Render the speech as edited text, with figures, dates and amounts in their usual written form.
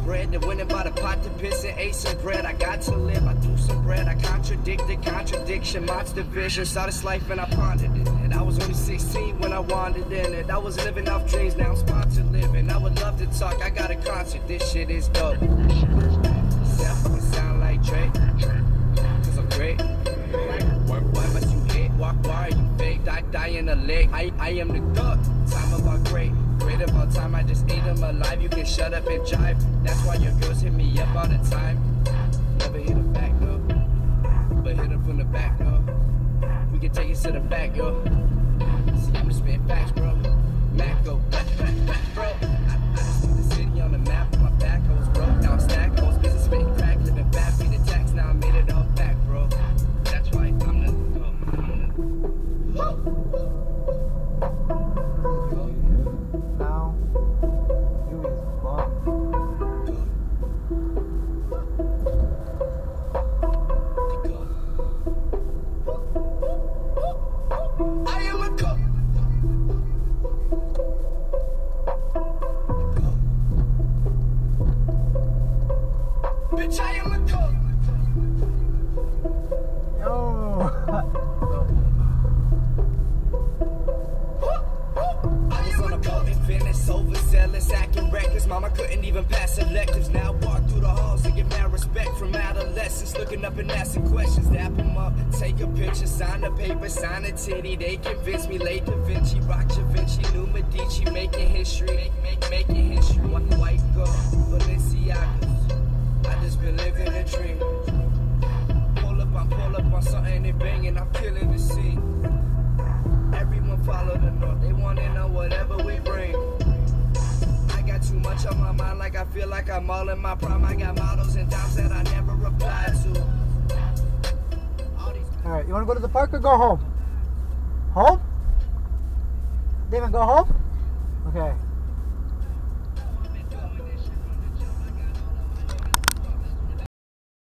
bread. Then went and bought a pot to piss and ate some bread. I got to live, I threw some bread. I contradicted contradiction, monster vision. Saw this life and I pondered it. And I was only 16 when I wandered in it. I was living off dreams, now I'm sponsored living. I would love to talk, I got a concert. This shit is dope. Fucking sound like Drake, cause I'm great. Why must you hate? Why are you fake? Die in the lake. I am the god. Time about great. Great about time, I just ate them alive. You can shut up and jive. That's why your girls hit me up all the time. Never hit them back though, but hit them from the back though. We can take it to the back, yo. See, I'm just spitting facts, bro. Mac go back, bro. I just put the city on the map. On my back, I was broke, now I'm stacked. I was busy spitting crack, living fast, beat the tax. Now I made it all back, bro. That's why I'm the. Now, you is bomb. I am a cook. Bitch, I am a cook. Yo. I was on a boat in Venice, overzealous, acting reckless. Mama couldn't even pass electives. Now I walk through the halls and get mad respect from adolescents. Looking up and asking questions, dap them up, take a picture, sign the paper, sign a titty. They convinced me, late Da Vinci, rock Da Vinci, new Medici, making history, making history. One white girl, Balenciagas. I just been living a dream. Pull up on something and banging, I'm killing the scene. Everyone follow the north, they wanna know whatever we bring. I got too much on my mind, like I feel like I'm all in my prime. I got models and dimes that I never replied to. Alright, you wanna go to the park or go home? Home? David, go home? Okay.